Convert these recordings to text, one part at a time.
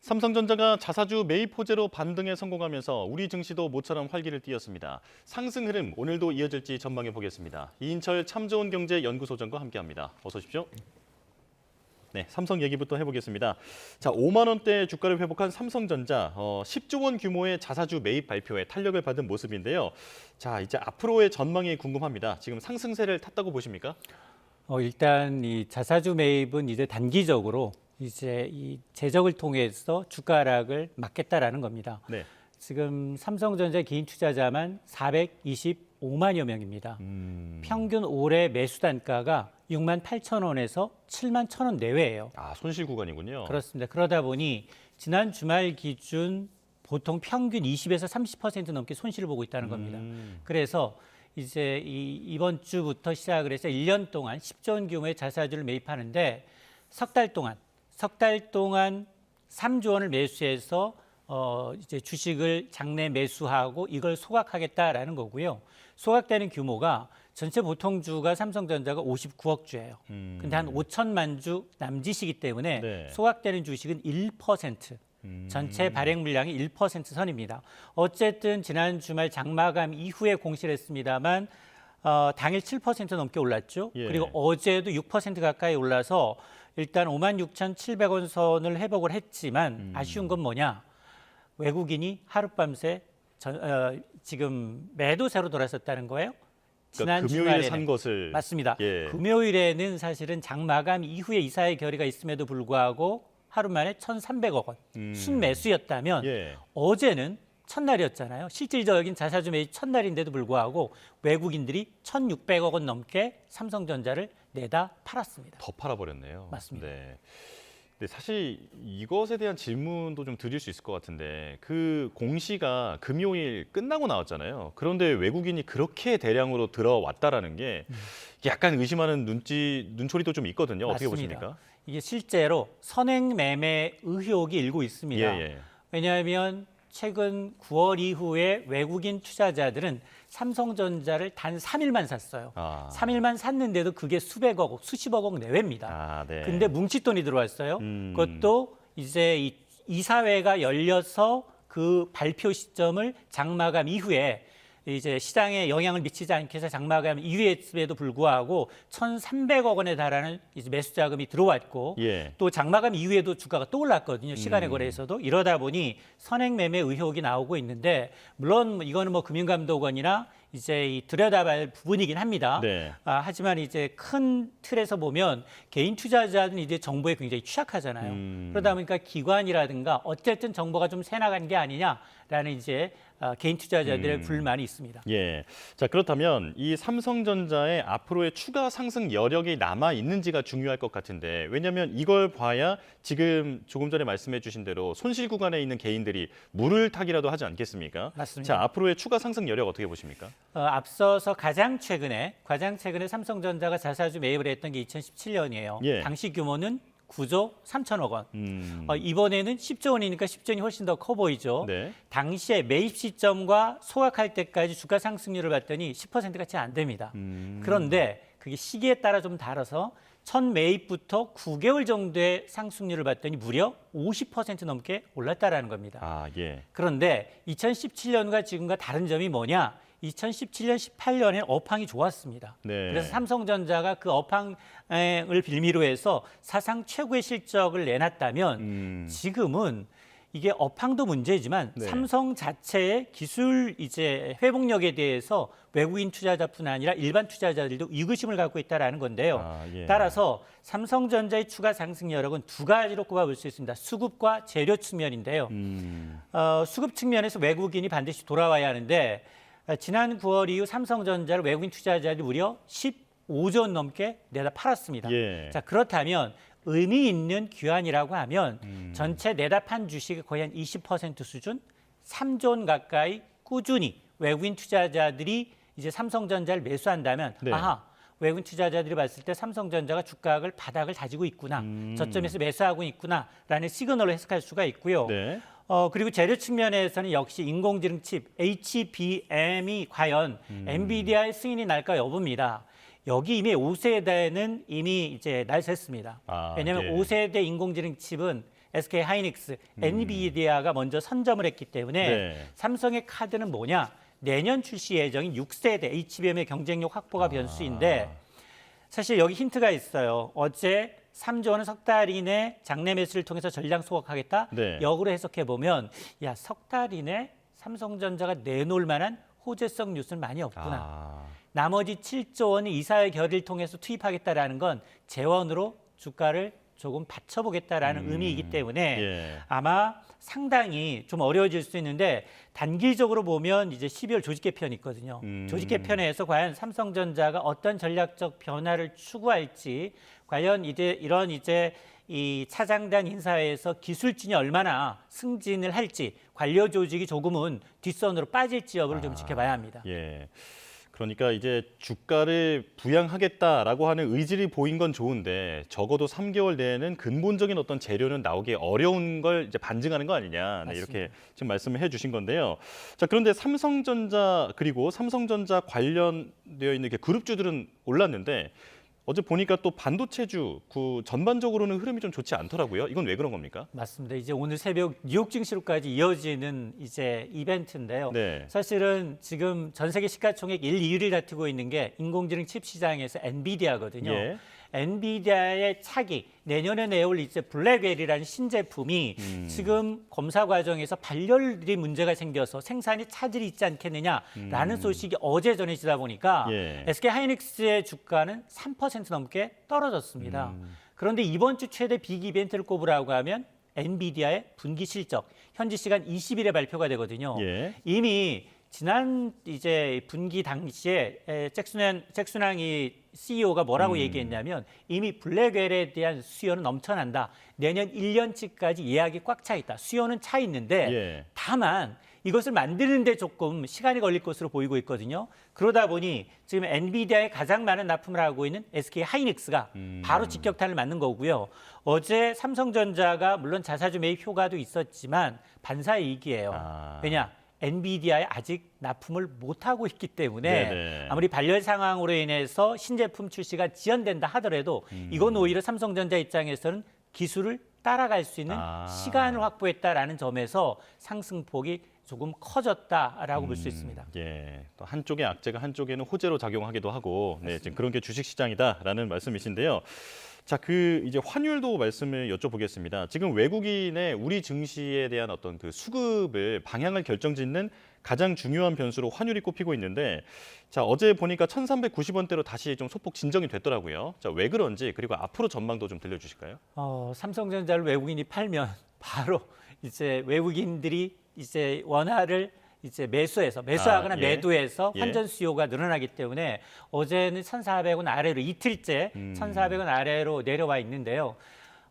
삼성전자가 자사주 매입 호재로 반등에 성공하면서 우리 증시도 모처럼 활기를 띠었습니다. 상승 흐름 오늘도 이어질지 전망해 보겠습니다. 이인철 참좋은경제연구소장과 함께합니다. 어서 오십시오. 네, 삼성 얘기부터 해보겠습니다. 자, 5만 원대 주가를 회복한 삼성전자 10조 원 규모의 자사주 매입 발표에 탄력을 받은 모습인데요. 자, 이제 앞으로의 전망이 궁금합니다. 지금 상승세를 탔다고 보십니까? 일단 이 자사주 매입은 이제 단기적으로 이제 이 제적을 통해서 주가 하락을 막겠다라는 겁니다. 네. 지금 삼성전자 개인 투자자만 425만여 명입니다. 평균 올해 매수 단가가 6만 8천 원에서 7만 1천 원 내외예요. 아, 손실 구간이군요. 그렇습니다. 그러다 보니 지난 주말 기준 보통 평균 20에서 30% 넘게 손실을 보고 있다는 겁니다. 그래서 이제 이번 주부터 시작을 해서 1년 동안 10조 원 규모의 자사주를 매입하는데 석 달 동안 3조 원을 매수해서 이제 주식을 장내 매수하고 이걸 소각하겠다라는 거고요. 소각되는 규모가 전체 보통주가 삼성전자가 59억 주예요. 근데 한 5천만 주 남짓이기 때문에 네. 소각되는 주식은 1%. 전체 발행 물량이 1% 선입니다. 어쨌든 지난 주말 장마감 이후에 공시를 했습니다만 당일 7% 넘게 올랐죠. 예. 그리고 어제도 6% 가까이 올라서 일단 56,700원 선을 회복을 했지만 아쉬운 건 뭐냐? 외국인이 하룻밤새 지금 매도세로 돌아섰다는 거예요. 그러니까 지난 금요일에 주말에는. 산 것을 맞습니다. 예. 금요일에는 사실은 장마감 이후에 이사의 결의가 있음에도 불구하고 하루 만에 1,300억 원 순매수였다면 예. 어제는 첫날이었잖아요. 실질적인 자사주 매입 첫날인데도 불구하고 외국인들이 1,600억 원 넘게 삼성전자를 내다 팔았습니다. 더 팔아버렸네요. 맞습니다. 네. 근데 사실 이것에 대한 질문도 좀 드릴 수 있을 것 같은데 그 공시가 금요일 끝나고 나왔잖아요. 그런데 외국인이 그렇게 대량으로 들어왔다라는 게 약간 의심하는 눈초리도 좀 있거든요. 어떻게 맞습니다. 보십니까? 이게 실제로 선행 매매 의혹이 일고 있습니다. 예. 왜냐하면 최근 9월 이후에 외국인 투자자들은 삼성전자를 단 3일만 샀어요. 3일만 샀는데도 그게 수백억, 수십억 원 내외입니다. 네. 근데 뭉칫돈이 들어왔어요. 그것도 이제 이사회가 열려서 그 발표 시점을 장마감 이후에 이제 시장에 영향을 미치지 않게 해서 장마감 이후에도 불구하고 1,300억 원에 달하는 이제 매수 자금이 들어왔고 예. 또 장마감 이후에도 주가가 또 올랐거든요. 시간의 거래에서도. 이러다 보니 선행 매매 의혹이 나오고 있는데 물론 이거는 뭐 금융감독원이나 이제 이 들여다볼 부분이긴 합니다. 네. 하지만 이제 큰 틀에서 보면 개인 투자자는 이제 정보에 굉장히 취약하잖아요. 그러다 보니까 기관이라든가 어쨌든 정보가 좀 새나간 게 아니냐라는 이제 개인 투자자들의 불만이 있습니다. 예. 자, 그렇다면 이 삼성전자의 앞으로의 추가 상승 여력이 남아 있는지가 중요할 것 같은데 왜냐하면 이걸 봐야 지금 조금 전에 말씀해 주신 대로 손실 구간에 있는 개인들이 물을 타기라도 하지 않겠습니까? 맞습니다. 자, 앞으로의 추가 상승 여력 어떻게 보십니까? 앞서서 가장 최근에 삼성전자가 자사주 매입을 했던 게 2017년이에요. 예. 당시 규모는 9조 3천억 원. 이번에는 10조 원이니까 10조 원이 훨씬 더 커 보이죠. 네. 당시에 매입 시점과 소각할 때까지 주가 상승률을 봤더니 10%가 채 안 됩니다. 그런데 그게 시기에 따라 좀 다르서 첫 매입부터 9개월 정도의 상승률을 봤더니 무려 50% 넘게 올랐다라는 겁니다. 예. 그런데 2017년과 지금과 다른 점이 뭐냐? 2017년, 18년에 업황이 좋았습니다. 네. 그래서 삼성전자가 그 업황을 빌미로 해서 사상 최고의 실적을 내놨다면 지금은 이게 업황도 문제지만 네. 삼성 자체의 기술 이제 회복력에 대해서 외국인 투자자뿐 아니라 일반 투자자들도 의구심을 갖고 있다라는 건데요. 예. 따라서 삼성전자의 추가 상승 여력은 두 가지로 꼽아볼 수 있습니다. 수급과 재료 측면인데요. 수급 측면에서 외국인이 반드시 돌아와야 하는데 지난 9월 이후 삼성전자를 외국인 투자자들이 무려 15조 원 넘게 내다 팔았습니다. 예. 자, 그렇다면 의미 있는 귀환이라고 하면 전체 내다 판 주식의 거의 한 20% 수준, 3조 원 가까이 꾸준히 외국인 투자자들이 이제 삼성전자를 매수한다면 네. 외국인 투자자들이 봤을 때 삼성전자가 주가를 바닥을 다지고 있구나, 저점에서 매수하고 있구나라는 시그널을 해석할 수가 있고요. 네. 그리고 재료 측면에서는 역시 인공지능 칩 HBM이 과연 엔비디아의 승인이 날까 여부입니다. 여기 이미 5세대는 이미 이제 날샜습니다. 왜냐하면 예. 5세대 인공지능 칩은 SK 하이닉스, 엔비디아가 먼저 선점을 했기 때문에 네. 삼성의 카드는 뭐냐? 내년 출시 예정인 6세대 HBM의 경쟁력 확보가 변수인데 사실 여기 힌트가 있어요. 어제 3조 원은 석 달 이내 장내 매수를 통해서 전량 소각하겠다. 네. 역으로 해석해 보면 야, 석 달 이내 삼성전자가 내놓을 만한 호재성 뉴스는 많이 없구나. 나머지 7조 원을 이사회 결의를 통해서 투입하겠다라는 건 재원으로 주가를 조금 받쳐보겠다라는 의미이기 때문에 예. 아마 상당히 좀 어려워질 수 있는데 단기적으로 보면 이제 12월 조직 개편이 있거든요. 조직 개편에서 과연 삼성전자가 어떤 전략적 변화를 추구할지 과연 이런 이 차장단 인사회에서 기술진이 얼마나 승진을 할지 관료 조직이 조금은 뒷선으로 빠질지 여부를 좀 지켜봐야 합니다. 예. 그러니까 이제 주가를 부양하겠다라고 하는 의지를 보인 건 좋은데 적어도 3개월 내에는 근본적인 어떤 재료는 나오기 어려운 걸 이제 반증하는 거 아니냐. 네, 이렇게 지금 말씀을 해주신 건데요. 자, 그런데 삼성전자 그리고 삼성전자 관련되어 있는 이렇게 그룹주들은 올랐는데 어제 보니까 또 반도체주 전반적으로는 흐름이 좀 좋지 않더라고요. 이건 왜 그런 겁니까? 맞습니다. 이제 오늘 새벽 뉴욕 증시로까지 이어지는 이제 이벤트인데요. 네. 사실은 지금 전 세계 시가총액 1, 2위를 다투고 있는 게 인공지능 칩 시장에서 엔비디아거든요. 예. 엔비디아의 차기 내년에 내올 이제 블랙웰이라는 신제품이 지금 검사 과정에서 발열이 문제가 생겨서 생산에 차질이 있지 않겠느냐라는 소식이 어제 전해지다 보니까 예. SK 하이닉스의 주가는 3% 넘게 떨어졌습니다. 그런데 이번 주 최대 빅 이벤트를 꼽으라고 하면 엔비디아의 분기 실적 현지 시간 20일에 발표가 되거든요. 예. 이미 지난 이제 분기 당시에 잭순왕이 CEO가 뭐라고 얘기했냐면 이미 블랙웰에 대한 수요는 넘쳐난다. 내년 1년치까지 예약이 꽉 차 있다. 수요는 차 있는데 예. 다만 이것을 만드는데 조금 시간이 걸릴 것으로 보이고 있거든요. 그러다 보니 지금 엔비디아에 가장 많은 납품을 하고 있는 SK 하이닉스가 바로 직격탄을 맞는 거고요. 어제 삼성전자가 물론 자사주 매입 효과도 있었지만 반사이익이에요. 왜냐? 엔비디아에 아직 납품을 못하고 있기 때문에 네네. 아무리 발열 상황으로 인해서 신제품 출시가 지연된다 하더라도 이건 오히려 삼성전자 입장에서는 기술을 따라갈 수 있는 시간을 확보했다라는 점에서 상승폭이 조금 커졌다라고 볼 수 있습니다. 예, 또 한쪽의 악재가 한쪽에는 호재로 작용하기도 하고, 네, 지금 그런 게 주식시장이다라는 말씀이신데요. 자, 이제 환율도 말씀을 여쭤보겠습니다. 지금 외국인의 우리 증시에 대한 어떤 그 수급을 방향을 결정짓는 가장 중요한 변수로 환율이 꼽히고 있는데, 자, 어제 보니까 1,390원대로 다시 좀 소폭 진정이 됐더라고요. 자, 왜 그런지 그리고 앞으로 전망도 좀 들려주실까요? 삼성전자를 외국인이 팔면 바로 이제 외국인들이 이제 원화를 이제 매수하거나 예. 매도해서 예. 환전 수요가 늘어나기 때문에 어제는 1,400원 아래로 이틀째 1,400원 아래로 내려와 있는데요.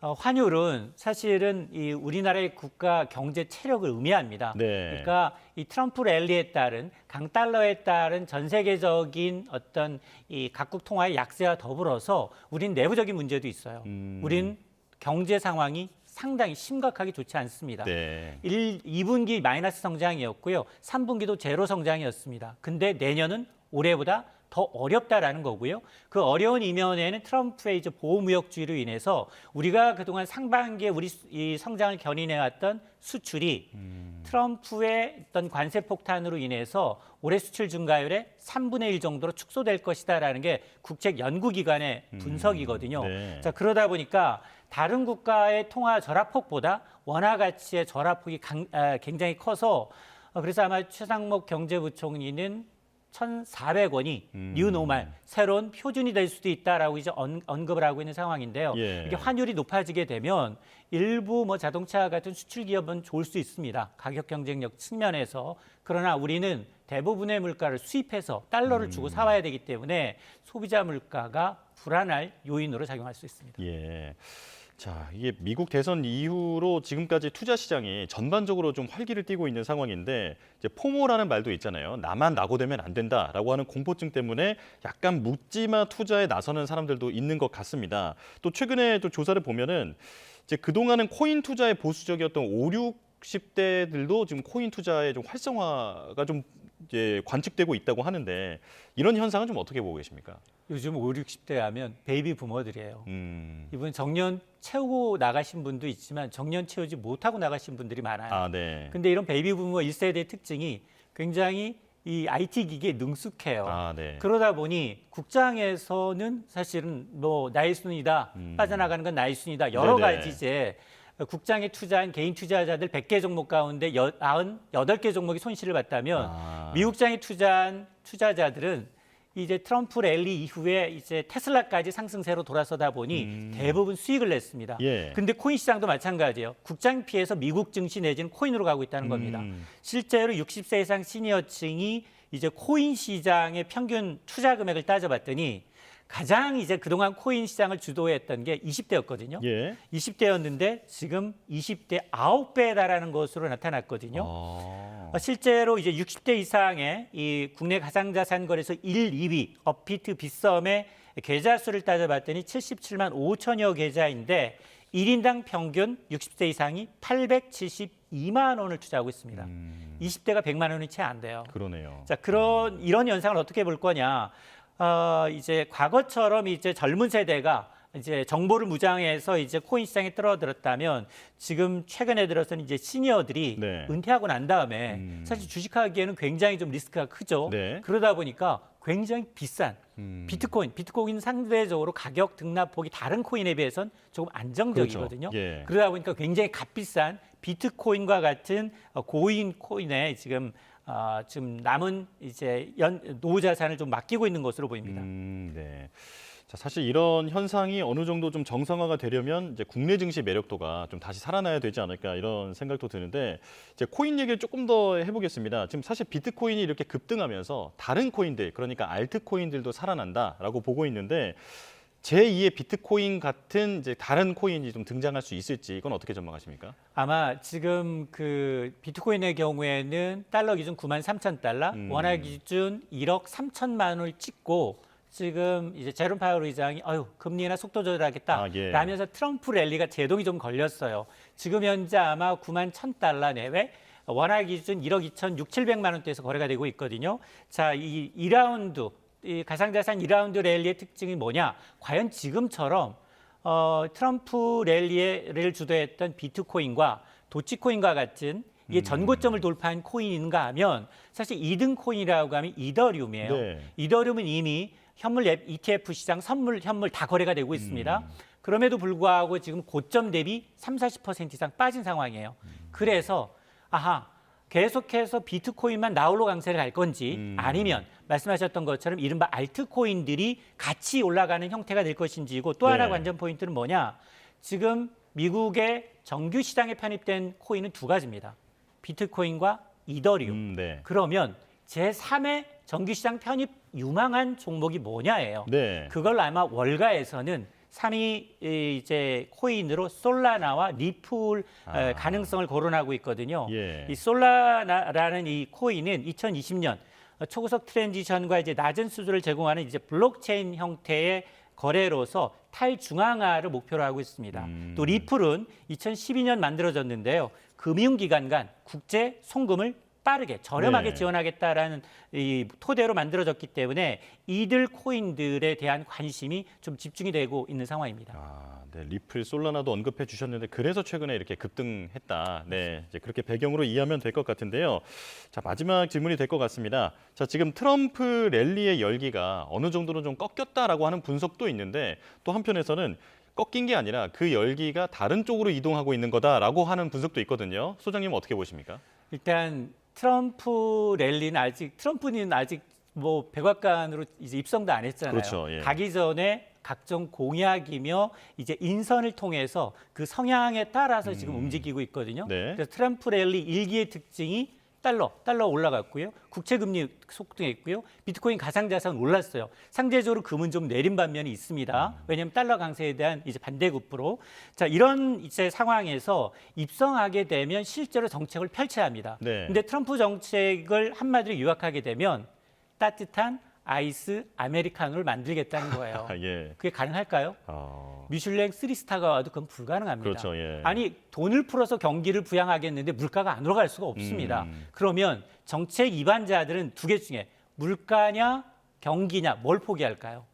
환율은 사실은 이 우리나라의 국가 경제 체력을 의미합니다. 네. 그러니까 이 트럼프 랠리에 따른 강달러에 따른 전 세계적인 어떤 이 각국 통화의 약세와 더불어서 우린 내부적인 문제도 있어요. 우린 경제 상황이 상당히 심각하게 좋지 않습니다. 네. 2분기 마이너스 성장이었고요. 3분기도 제로 성장이었습니다. 근데 내년은 올해보다 더 어렵다라는 거고요. 그 어려운 이면에는 트럼프의 이제 보호무역주의로 인해서 우리가 그동안 상반기에 우리 이 성장을 견인해왔던 수출이 트럼프의 어떤 관세 폭탄으로 인해서 올해 수출 증가율의 3분의 1 정도로 축소될 것이다라는 게 국책 연구기관의 분석이거든요. 네. 자, 그러다 보니까 다른 국가의 통화 절하폭보다 원화 가치의 절하폭이 굉장히 커서 그래서 아마 최상목 경제부총리는 1,400원이 뉴노멀 새로운 표준이 될 수도 있다라고 이제 언급을 하고 있는 상황인데요. 예. 이게 환율이 높아지게 되면 일부 뭐 자동차 같은 수출 기업은 좋을 수 있습니다. 가격 경쟁력 측면에서. 그러나 우리는 대부분의 물가를 수입해서 달러를 주고 사와야 되기 때문에 소비자 물가가 불안할 요인으로 작용할 수 있습니다. 예. 자, 이게 미국 대선 이후로 지금까지 투자 시장이 전반적으로 좀 활기를 띠고 있는 상황인데 이제 포모라는 말도 있잖아요. 나만 낙오되면 안 된다라고 하는 공포증 때문에 약간 묻지마 투자에 나서는 사람들도 있는 것 같습니다. 또 최근에 또 조사를 보면은 이제 그동안은 코인 투자에 보수적이었던 5, 60대들도 지금 코인 투자의 좀 활성화가 좀 이제 관측되고 있다고 하는데 이런 현상은 좀 어떻게 보고 계십니까? 요즘 5, 60대 하면 베이비 부모들이에요. 음. 이분 정년 채우고 나가신 분도 있지만 정년 채우지 못하고 나가신 분들이 많아요. 아, 네. 근데 이런 베이비 부모 1세대의 특징이 굉장히 이 IT 기기에 능숙해요. 아, 네. 그러다 보니 국장에서는 사실은 뭐 나의 순이다, 빠져나가는 건 나의 순이다, 여러 네네. 가지 이제 국장에 투자한 개인 투자자들 100개 종목 가운데 98개 종목이 손실을 봤다면 아. 미국장에 투자한 투자자들은 이제 트럼프 랠리 이후에 이제 테슬라까지 상승세로 돌아서다 보니 대부분 수익을 냈습니다. 예. 근데 코인 시장도 마찬가지예요. 국장 피해서 미국 증시 내지는 코인으로 가고 있다는 겁니다. 실제로 60세 이상 시니어층이 이제 코인 시장의 평균 투자 금액을 따져봤더니 가장 이제 그동안 코인 시장을 주도했던 게 20대였거든요. 예. 20대였는데 지금 20대 9배에 달하는 것으로 나타났거든요. 아. 실제로 이제 60대 이상의 이 국내 가상자산 거래소 1, 2위 업비트 빗썸의 계좌 수를 따져봤더니 77만 5천여 계좌인데 1인당 평균 60세 이상이 872만 원을 투자하고 있습니다. 20대가 100만 원이 채 안 돼요. 그러네요. 자, 이런 현상을 어떻게 볼 거냐? 이제 과거처럼 이제 젊은 세대가 이제 정보를 무장해서 이제 코인 시장에 뛰어들었다면 지금 최근에 들어서는 이제 시니어들이 네. 은퇴하고 난 다음에 사실 주식하기에는 굉장히 좀 리스크가 크죠. 네. 그러다 보니까 굉장히 비싼 비트코인 상대적으로 가격 등락폭이 다른 코인에 비해서는 조금 안정적이거든요. 그렇죠. 예. 그러다 보니까 굉장히 값비싼 비트코인과 같은 고인 코인에 지금 남은 이제 노후 자산을 좀 맡기고 있는 것으로 보입니다. 네. 자, 사실 이런 현상이 어느 정도 좀 정상화가 되려면 이제 국내 증시 매력도가 좀 다시 살아나야 되지 않을까 이런 생각도 드는데 이제 코인 얘기를 조금 더 해보겠습니다. 지금 사실 비트코인이 이렇게 급등하면서 다른 코인들 그러니까 알트코인들도 살아난다라고 보고 있는데 제2의 비트코인 같은 이제 다른 코인이 좀 등장할 수 있을지 이건 어떻게 전망하십니까? 아마 지금 그 비트코인의 경우에는 달러 기준 93,000달러, 원화 기준 1억 3천만 원을 찍고 지금 이제 제롬 파월 의장이 금리나 속도 조절하겠다 예. 라면서 트럼프 랠리가 제동이 좀 걸렸어요. 지금 현재 아마 91,000달러 내외 원화 기준 1억 2,600~700만 원대에서 거래가 되고 있거든요. 자, 이 2라운드 이 가상자산 2라운드 랠리의 특징이 뭐냐? 과연 지금처럼 트럼프 랠리를 주도했던 비트코인과 도치코인과 같은 이게 전고점을 돌파한 코인인가 하면 사실 2등 코인이라고 하면 이더리움이에요. 네. 이더리움은 이미 현물 ETF 시장 선물, 현물 다 거래가 되고 있습니다. 그럼에도 불구하고 지금 고점 대비 30~40% 이상 빠진 상황이에요. 그래서 계속해서 비트코인만 나홀로 강세를 갈 건지 아니면 말씀하셨던 것처럼 이른바 알트코인들이 같이 올라가는 형태가 될 것인지고 또 하나 네. 관전 포인트는 뭐냐? 지금 미국의 정규 시장에 편입된 코인은 두 가지입니다. 비트코인과 이더리움. 네. 그러면 제3의 정규 시장 편입 유망한 종목이 뭐냐예요. 네. 그걸 아마 월가에서는 3위 이제 코인으로 솔라나와 리플 가능성을 거론하고 있거든요. 예. 이 솔라나라는 이 코인은 2020년 초고속 트랜지션과 이제 낮은 수수료를 제공하는 이제 블록체인 형태의 거래로서 탈중앙화를 목표로 하고 있습니다. 또 리플은 2012년 만들어졌는데요. 금융기관 간 국제 송금을 빠르게 저렴하게 네. 지원하겠다라는 이 토대로 만들어졌기 때문에 이들 코인들에 대한 관심이 좀 집중이 되고 있는 상황입니다. 네, 리플, 솔라나도 언급해 주셨는데 그래서 최근에 이렇게 급등했다. 네, 이제 그렇게 배경으로 이해하면 될 것 같은데요. 자, 마지막 질문이 될 것 같습니다. 자, 지금 트럼프 랠리의 열기가 어느 정도는 좀 꺾였다라고 하는 분석도 있는데 또 한편에서는 꺾인 게 아니라 그 열기가 다른 쪽으로 이동하고 있는 거다라고 하는 분석도 있거든요. 소장님은 어떻게 보십니까? 일단 트럼프는 아직 뭐 백악관으로 이제 입성도 안 했잖아요. 그렇죠, 예. 가기 전에 각종 공약이며 이제 인선을 통해서 그 성향에 따라서 지금 움직이고 있거든요. 네. 그래서 트럼프 랠리 일기의 특징이 달러 올라갔고요. 국채금리 속등했고요. 비트코인 가상자산 올랐어요. 상대적으로 금은 좀 내린 반면이 있습니다. 왜냐하면 달러 강세에 대한 이제 반대급부로. 자, 이런 이제 상황에서 입성하게 되면 실제로 정책을 펼쳐야 합니다. 네. 근데 트럼프 정책을 한마디로 요약하게 되면 따뜻한 아이스 아메리카노를 만들겠다는 거예요. 예. 그게 가능할까요? 미슐랭 3스타가 와도 그건 불가능합니다. 그렇죠. 예. 아니 돈을 풀어서 경기를 부양하겠는데 물가가 안 올라갈 수가 없습니다. 그러면 정책 위반자들은 두 개 중에 물가냐 경기냐 뭘 포기할까요?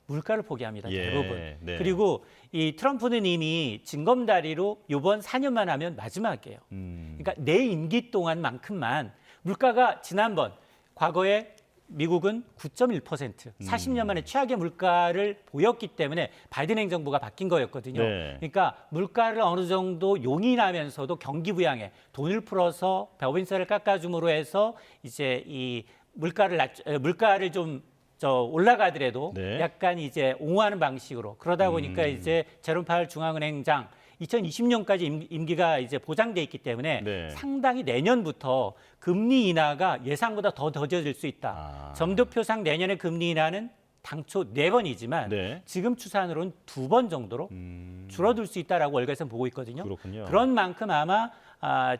물가를 포기합니다. 예. 대부분. 네. 그리고 이 트럼프는 이미 징검다리로 이번 4년만 하면 마지막이에요. 그러니까 내 임기 동안만큼만 물가가 지난번 과거에 미국은 9.1% 40년 만에 최악의 물가를 보였기 때문에 바이든 행정부가 바뀐 거였거든요. 네. 그러니까 물가를 어느 정도 용인하면서도 경기 부양에 돈을 풀어서 법인세를 깎아줌으로 해서 이제 이 물가를 좀 올라가더라도 네. 약간 이제 옹호하는 방식으로 그러다 보니까 이제 제롬 파월 중앙은행장 2020년까지 임기가 이제 보장돼 있기 때문에 네. 상당히 내년부터 금리 인하가 예상보다 더 더뎌질 수 있다. 점도표상 내년의 금리 인하는 당초 4번이지만 네. 지금 추산으로는 2번 정도로 줄어들 수 있다라고 월가에서는 보고 있거든요. 그렇군요. 그런 만큼 아마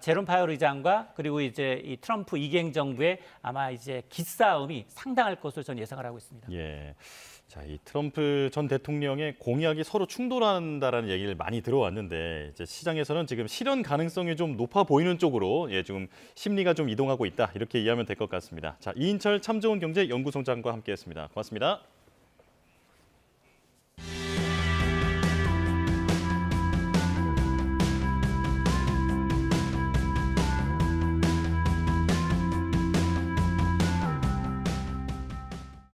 제롬 파월 의장과 그리고 이제 이 트럼프 이기행 정부의 아마 이제 기싸움이 상당할 것으로 저는 예상을 하고 있습니다. 예. 자, 이 트럼프 전 대통령의 공약이 서로 충돌한다라는 얘기를 많이 들어왔는데 이제 시장에서는 지금 실현 가능성이 좀 높아 보이는 쪽으로 지금 심리가 좀 이동하고 있다 이렇게 이해하면 될 것 같습니다. 자, 이인철 참 좋은 경제 연구소장과 함께했습니다. 고맙습니다.